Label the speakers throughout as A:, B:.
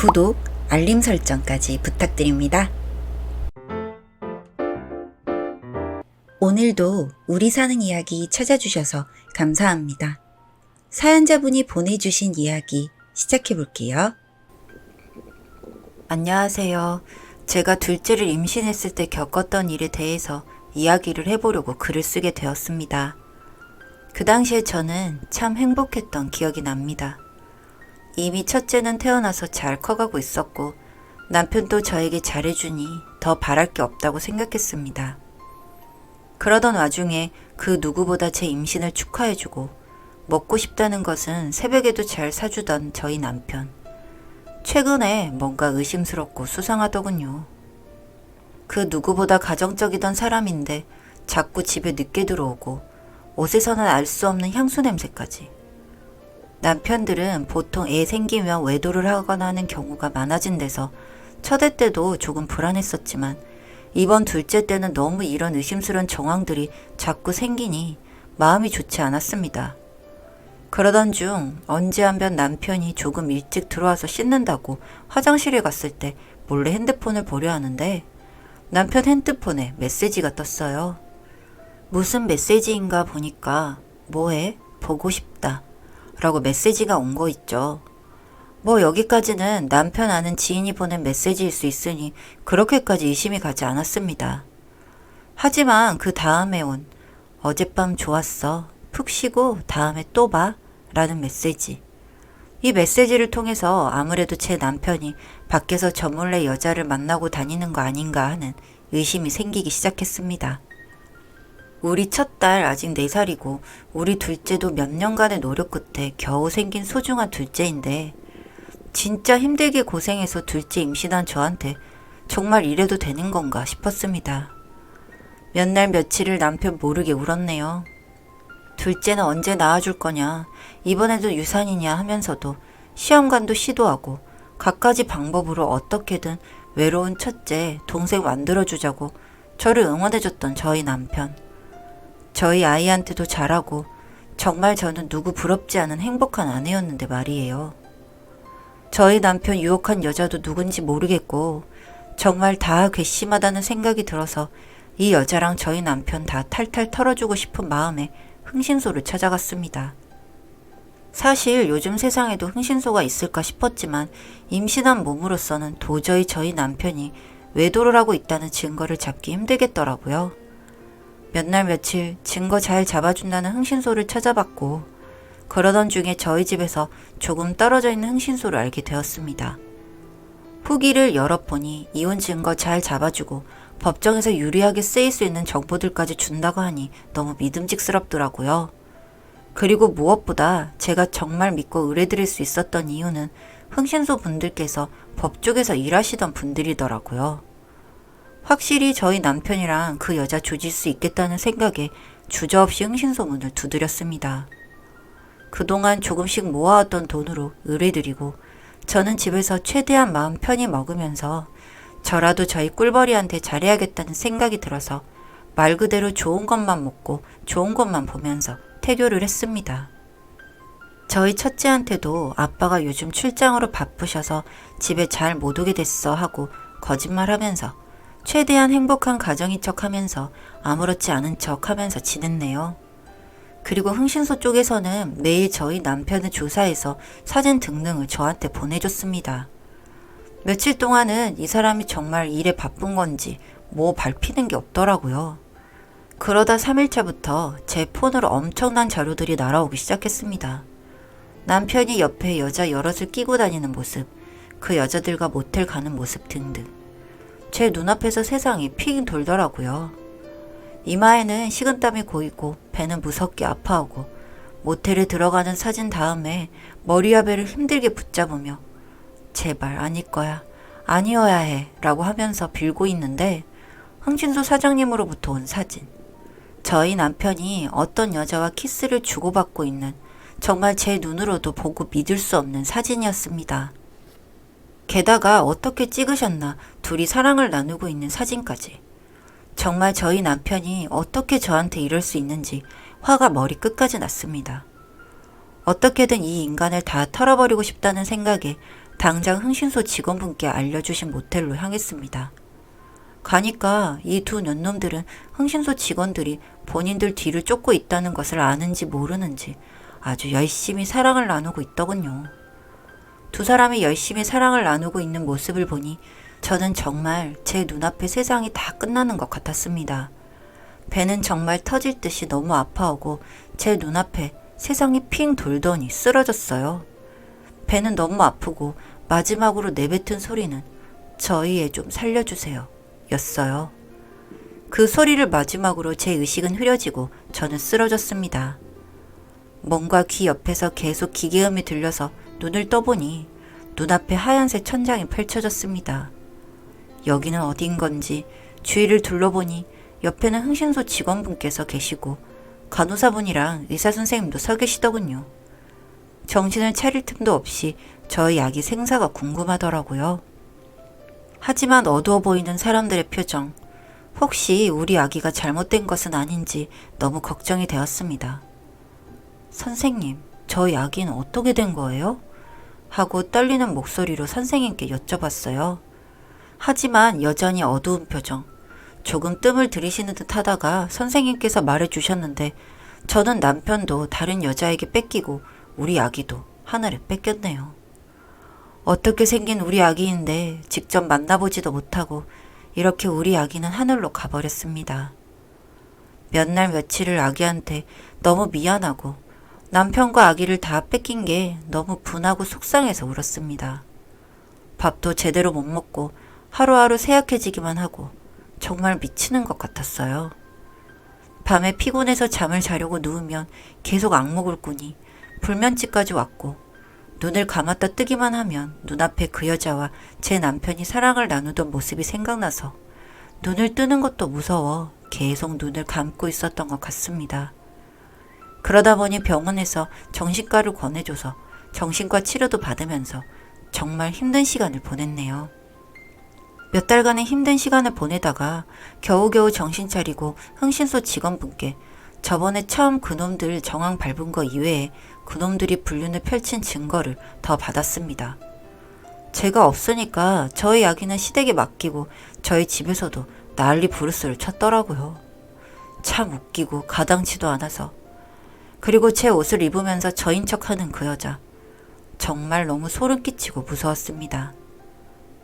A: 구독, 알림 설정까지 부탁드립니다. 오늘도 우리 사는 이야기 찾아주셔서 감사합니다. 사연자분이 보내주신 이야기 시작해볼게요. 안녕하세요. 제가 둘째를 임신했을 때 겪었던 일에 대해서 이야기를 해보려고 글을 쓰게 되었습니다. 그 당시에 저는 참 행복했던 기억이 납니다. 이미 첫째는 태어나서 잘 커가고 있었고 남편도 저에게 잘해주니 더 바랄 게 없다고 생각했습니다. 그러던 와중에 그 누구보다 제 임신을 축하해주고 먹고 싶다는 것은 새벽에도 잘 사주던 저희 남편. 최근에 뭔가 의심스럽고 수상하더군요. 그 누구보다 가정적이던 사람인데 자꾸 집에 늦게 들어오고 옷에서는 알 수 없는 향수 냄새까지. 남편들은 보통 애 생기면 외도를 하거나 하는 경우가 많아진 데서 첫애 때도 조금 불안했었지만 이번 둘째 때는 너무 이런 의심스러운 정황들이 자꾸 생기니 마음이 좋지 않았습니다. 그러던 중 언제 한번 남편이 조금 일찍 들어와서 씻는다고 화장실에 갔을 때 몰래 핸드폰을 보려 하는데 남편 핸드폰에 메시지가 떴어요. 무슨 메시지인가 보니까 뭐해? 보고 싶다. 라고 메시지가 온 거 있죠. 뭐 여기까지는 남편 아는 지인이 보낸 메시지일 수 있으니 그렇게까지 의심이 가지 않았습니다. 하지만 그 다음에 온 어젯밤 좋았어. 푹 쉬고 다음에 또 봐. 라는 메시지. 이 메시지를 통해서 아무래도 제 남편이 밖에서 저 몰래 여자를 만나고 다니는 거 아닌가 하는 의심이 생기기 시작했습니다. 우리 첫딸 아직 4살이고 우리 둘째도 몇 년간의 노력 끝에 겨우 생긴 소중한 둘째인데 진짜 힘들게 고생해서 둘째 임신한 저한테 정말 이래도 되는 건가 싶었습니다. 몇 날 며칠을 남편 모르게 울었네요. 둘째는 언제 낳아줄 거냐, 이번에도 유산이냐 하면서도 시험관도 시도하고 갖가지 방법으로 어떻게든 외로운 첫째 동생 만들어주자고 저를 응원해줬던 저희 남편. 저희 아이한테도 잘하고 정말 저는 누구 부럽지 않은 행복한 아내였는데 말이에요. 저희 남편 유혹한 여자도 누군지 모르겠고 정말 다 괘씸하다는 생각이 들어서 이 여자랑 저희 남편 다 탈탈 털어주고 싶은 마음에 흥신소를 찾아갔습니다. 사실 요즘 세상에도 흥신소가 있을까 싶었지만 임신한 몸으로서는 도저히 저희 남편이 외도를 하고 있다는 증거를 잡기 힘들겠더라고요. 몇 날 며칠 증거 잘 잡아준다는 흥신소를 찾아봤고 그러던 중에 저희 집에서 조금 떨어져 있는 흥신소를 알게 되었습니다. 후기를 열어보니 이혼 증거 잘 잡아주고 법정에서 유리하게 쓰일 수 있는 정보들까지 준다고 하니 너무 믿음직스럽더라고요. 그리고 무엇보다 제가 정말 믿고 의뢰드릴 수 있었던 이유는 흥신소 분들께서 법 쪽에서 일하시던 분들이더라고요. 확실히 저희 남편이랑 그 여자 조질 수 있겠다는 생각에 주저없이 흥신소 문을 두드렸습니다. 그동안 조금씩 모아왔던 돈으로 의뢰드리고 저는 집에서 최대한 마음 편히 먹으면서 저라도 저희 꿀벌이한테 잘해야겠다는 생각이 들어서 말 그대로 좋은 것만 먹고 좋은 것만 보면서 태교를 했습니다. 저희 첫째한테도 아빠가 요즘 출장으로 바쁘셔서 집에 잘 못 오게 됐어 하고 거짓말하면서 최대한 행복한 가정인 척하면서 아무렇지 않은 척하면서 지냈네요. 그리고 흥신소 쪽에서는 매일 저희 남편을 조사해서 사진 등등을 저한테 보내줬습니다. 며칠 동안은 이 사람이 정말 일에 바쁜 건지 뭐 밟히는 게 없더라고요. 그러다 3일차부터 제 폰으로 엄청난 자료들이 날아오기 시작했습니다. 남편이 옆에 여자 여럿을 끼고 다니는 모습, 그 여자들과 모텔 가는 모습 등등. 제 눈앞에서 세상이 핑 돌더라고요. 이마에는 식은땀이 고이고 배는 무섭게 아파하고 모텔에 들어가는 사진 다음에 머리와 배를 힘들게 붙잡으며 제발 아닐 거야, 아니어야 해 라고 하면서 빌고 있는데 흥신소 사장님으로부터 온 사진. 저희 남편이 어떤 여자와 키스를 주고받고 있는 정말 제 눈으로도 보고 믿을 수 없는 사진이었습니다. 게다가 어떻게 찍으셨나 둘이 사랑을 나누고 있는 사진까지. 정말 저희 남편이 어떻게 저한테 이럴 수 있는지 화가 머리 끝까지 났습니다. 어떻게든 이 인간을 다 털어버리고 싶다는 생각에 당장 흥신소 직원분께 알려주신 모텔로 향했습니다. 가니까 이 두 년놈들은 흥신소 직원들이 본인들 뒤를 쫓고 있다는 것을 아는지 모르는지 아주 열심히 사랑을 나누고 있더군요. 두 사람이 열심히 사랑을 나누고 있는 모습을 보니 저는 정말 제 눈앞에 세상이 다 끝나는 것 같았습니다. 배는 정말 터질 듯이 너무 아파하고 제 눈앞에 세상이 핑 돌더니 쓰러졌어요. 배는 너무 아프고 마지막으로 내뱉은 소리는 저희 애 좀 살려주세요 였어요. 그 소리를 마지막으로 제 의식은 흐려지고 저는 쓰러졌습니다. 뭔가 귀 옆에서 계속 기계음이 들려서 눈을 떠보니 눈앞에 하얀색 천장이 펼쳐졌습니다. 여기는 어딘 건지 주위를 둘러보니 옆에는 흥신소 직원분께서 계시고 간호사분이랑 의사선생님도 서 계시더군요. 정신을 차릴 틈도 없이 저의 아기 생사가 궁금하더라고요. 하지만 어두워 보이는 사람들의 표정, 혹시 우리 아기가 잘못된 것은 아닌지 너무 걱정이 되었습니다. 선생님, 저희 아기는 어떻게 된 거예요? 하고 떨리는 목소리로 선생님께 여쭤봤어요. 하지만 여전히 어두운 표정, 조금 뜸을 들이시는 듯 하다가 선생님께서 말해주셨는데 저는 남편도 다른 여자에게 뺏기고 우리 아기도 하늘에 뺏겼네요. 어떻게 생긴 우리 아기인데 직접 만나보지도 못하고 이렇게 우리 아기는 하늘로 가버렸습니다. 몇 날 며칠을 아기한테 너무 미안하고 남편과 아기를 다 뺏긴 게 너무 분하고 속상해서 울었습니다. 밥도 제대로 못 먹고 하루하루 쇠약해지기만 하고 정말 미치는 것 같았어요. 밤에 피곤해서 잠을 자려고 누우면 계속 악몽을 꾸니 불면증까지 왔고 눈을 감았다 뜨기만 하면 눈앞에 그 여자와 제 남편이 사랑을 나누던 모습이 생각나서 눈을 뜨는 것도 무서워 계속 눈을 감고 있었던 것 같습니다. 그러다 보니 병원에서 정신과를 권해줘서 정신과 치료도 받으면서 정말 힘든 시간을 보냈네요. 몇 달간의 힘든 시간을 보내다가 겨우겨우 정신 차리고 흥신소 직원분께 저번에 처음 그놈들 정황 밟은 거 이외에 그놈들이 불륜을 펼친 증거를 더 받았습니다. 제가 없으니까 저희 아기는 시댁에 맡기고 저희 집에서도 난리 부르스를 쳤더라고요. 참 웃기고 가당치도 않아서. 그리고 제 옷을 입으면서 저인 척하는 그 여자. 정말 너무 소름 끼치고 무서웠습니다.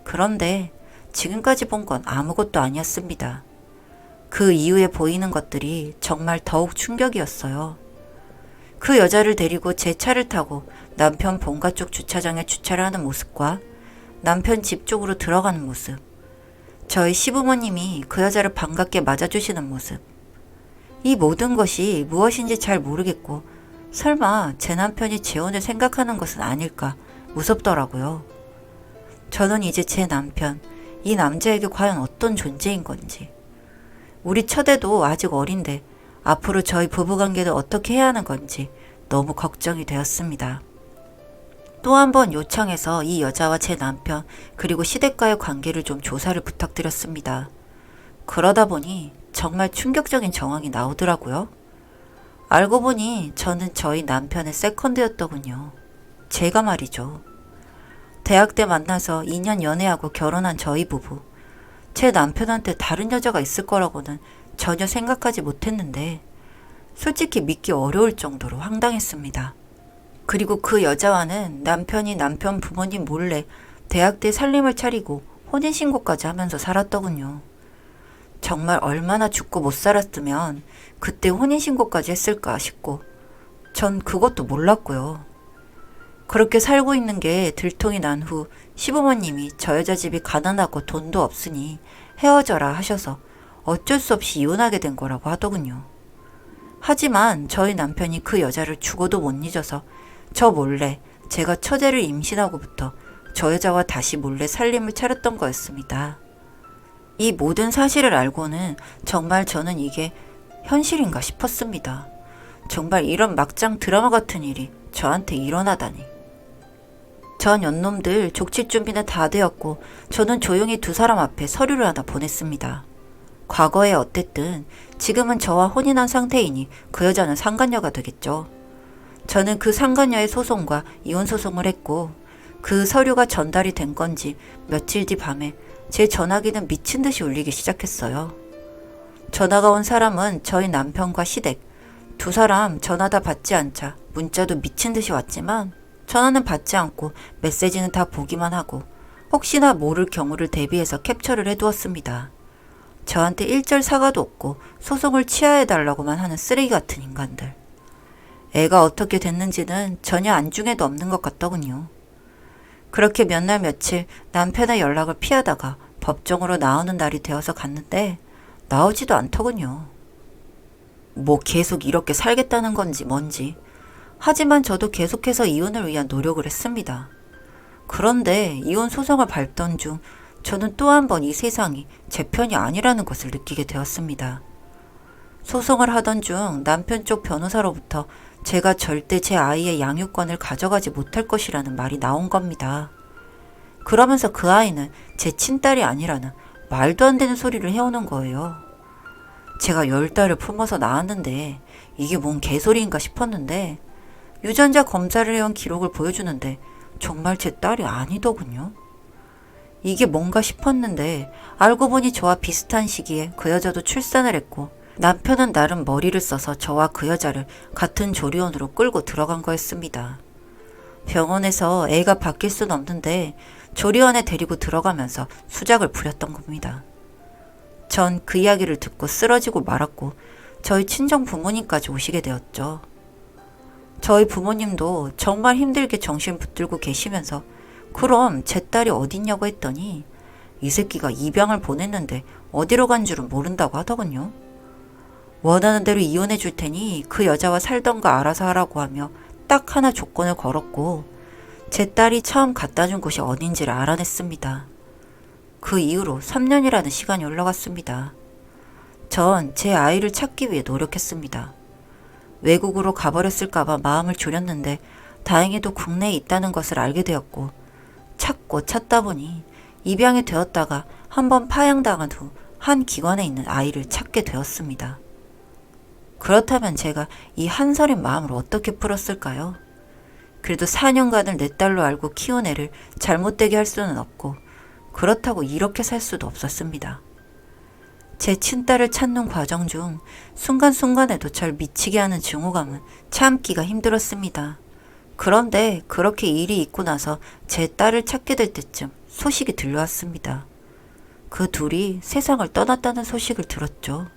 A: 그런데 지금까지 본 건 아무것도 아니었습니다. 그 이후에 보이는 것들이 정말 더욱 충격이었어요. 그 여자를 데리고 제 차를 타고 남편 본가 쪽 주차장에 주차를 하는 모습과 남편 집 쪽으로 들어가는 모습, 저희 시부모님이 그 여자를 반갑게 맞아주시는 모습, 이 모든 것이 무엇인지 잘 모르겠고 설마 제 남편이 재혼을 생각하는 것은 아닐까 무섭더라고요. 저는 이제 제 남편, 이 남자에게 과연 어떤 존재인 건지, 우리 처제도 아직 어린데 앞으로 저희 부부관계를 어떻게 해야 하는 건지 너무 걱정이 되었습니다. 또 한 번 요청해서 이 여자와 제 남편 그리고 시댁과의 관계를 좀 조사를 부탁드렸습니다. 그러다 보니 정말 충격적인 정황이 나오더라고요. 알고 보니 저는 저희 남편의 세컨드였더군요. 제가 말이죠. 대학 때 만나서 2년 연애하고 결혼한 저희 부부. 제 남편한테 다른 여자가 있을 거라고는 전혀 생각하지 못했는데 솔직히 믿기 어려울 정도로 황당했습니다. 그리고 그 여자와는 남편이 남편 부모님 몰래 대학 때 살림을 차리고 혼인신고까지 하면서 살았더군요. 정말 얼마나 죽고 못 살았으면 그때 혼인신고까지 했을까 싶고 전 그것도 몰랐고요. 그렇게 살고 있는 게 들통이 난 후 시부모님이 저 여자 집이 가난하고 돈도 없으니 헤어져라 하셔서 어쩔 수 없이 이혼하게 된 거라고 하더군요. 하지만 저희 남편이 그 여자를 죽어도 못 잊어서 저 몰래 제가 처제를 임신하고부터 저 여자와 다시 몰래 살림을 차렸던 거였습니다. 이 모든 사실을 알고는 정말 저는 이게 현실인가 싶었습니다. 정말 이런 막장 드라마 같은 일이 저한테 일어나다니. 전 연놈들 족칠 준비는 다 되었고 저는 조용히 두 사람 앞에 서류를 하나 보냈습니다. 과거에 어땠든 지금은 저와 혼인한 상태이니 그 여자는 상간녀가 되겠죠. 저는 그 상간녀의 소송과 이혼 소송을 했고 그 서류가 전달이 된 건지 며칠 뒤 밤에 제 전화기는 미친 듯이 울리기 시작했어요. 전화가 온 사람은 저희 남편과 시댁, 두 사람 전화 다 받지 않자 문자도 미친 듯이 왔지만 전화는 받지 않고 메시지는 다 보기만 하고 혹시나 모를 경우를 대비해서 캡처를 해두었습니다. 저한테 일절 사과도 없고 소송을 취하해달라고만 하는 쓰레기 같은 인간들. 애가 어떻게 됐는지는 전혀 안중에도 없는 것 같더군요. 그렇게 몇 날 며칠 남편의 연락을 피하다가 법정으로 나오는 날이 되어서 갔는데 나오지도 않더군요. 뭐 계속 이렇게 살겠다는 건지 뭔지. 하지만 저도 계속해서 이혼을 위한 노력을 했습니다. 그런데 이혼 소송을 밟던 중 저는 또 한 번 이 세상이 제 편이 아니라는 것을 느끼게 되었습니다. 소송을 하던 중 남편 쪽 변호사로부터 제가 절대 제 아이의 양육권을 가져가지 못할 것이라는 말이 나온 겁니다. 그러면서 그 아이는 제 친딸이 아니라는 말도 안 되는 소리를 해오는 거예요. 제가 10달을 품어서 낳았는데 이게 뭔 개소리인가 싶었는데 유전자 검사를 해온 기록을 보여주는데 정말 제 딸이 아니더군요. 이게 뭔가 싶었는데 알고 보니 저와 비슷한 시기에 그 여자도 출산을 했고 남편은 나름 머리를 써서 저와 그 여자를 같은 조리원으로 끌고 들어간 거였습니다. 병원에서 애가 바뀔 순 없는데 조리원에 데리고 들어가면서 수작을 부렸던 겁니다. 전 그 이야기를 듣고 쓰러지고 말았고 저희 친정 부모님까지 오시게 되었죠. 저희 부모님도 정말 힘들게 정신 붙들고 계시면서 그럼 제 딸이 어딨냐고 했더니 이 새끼가 입양을 보냈는데 어디로 간 줄은 모른다고 하더군요. 원하는 대로 이혼해 줄 테니 그 여자와 살던가 알아서 하라고 하며 딱 하나 조건을 걸었고 제 딸이 처음 갖다 준 곳이 어딘지를 알아냈습니다. 그 이후로 3년이라는 시간이 흘러갔습니다. 전 제 아이를 찾기 위해 노력했습니다. 외국으로 가버렸을까봐 마음을 졸였는데 다행히도 국내에 있다는 것을 알게 되었고 찾고 찾다 보니 입양이 되었다가 한번 파양당한 후 한 기관에 있는 아이를 찾게 되었습니다. 그렇다면 제가 이 한서린 마음을 어떻게 풀었을까요? 그래도 4년간을 내 딸로 알고 키운 애를 잘못되게 할 수는 없고 그렇다고 이렇게 살 수도 없었습니다. 제 친딸을 찾는 과정 중 순간순간에도 절 미치게 하는 증오감은 참기가 힘들었습니다. 그런데 그렇게 일이 있고 나서 제 딸을 찾게 될 때쯤 소식이 들려왔습니다. 그 둘이 세상을 떠났다는 소식을 들었죠.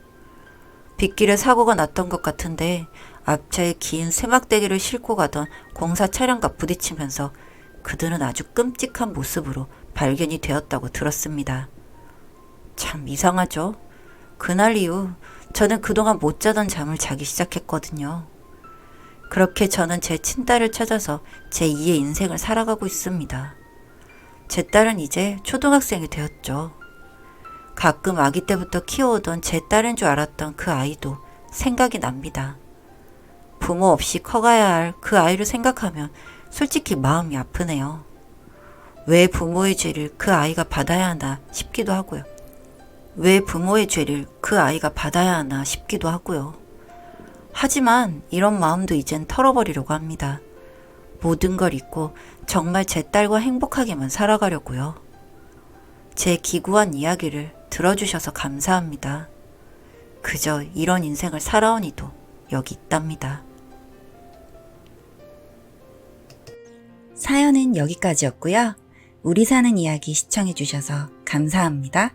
A: 빗길에 사고가 났던 것 같은데 앞차에 긴 쇠막대기를 싣고 가던 공사 차량과 부딪히면서 그들은 아주 끔찍한 모습으로 발견이 되었다고 들었습니다. 참 이상하죠? 그날 이후 저는 그동안 못 자던 잠을 자기 시작했거든요. 그렇게 저는 제 친딸을 찾아서 제 2의 인생을 살아가고 있습니다. 제 딸은 이제 초등학생이 되었죠. 가끔 아기 때부터 키워오던 제 딸인 줄 알았던 그 아이도 생각이 납니다. 부모 없이 커가야 할 그 아이를 생각하면 솔직히 마음이 아프네요. 왜 부모의 죄를 그 아이가 받아야 하나 싶기도 하고요. 왜 부모의 죄를 그 아이가 받아야 하나 싶기도 하고요. 하지만 이런 마음도 이젠 털어버리려고 합니다. 모든 걸 잊고 정말 제 딸과 행복하게만 살아가려고요. 제 기구한 이야기를 들어주셔서 감사합니다. 그저 이런 인생을 살아온 이도 여기 있답니다. 사연은 여기까지였고요. 우리 사는 이야기 시청해주셔서 감사합니다.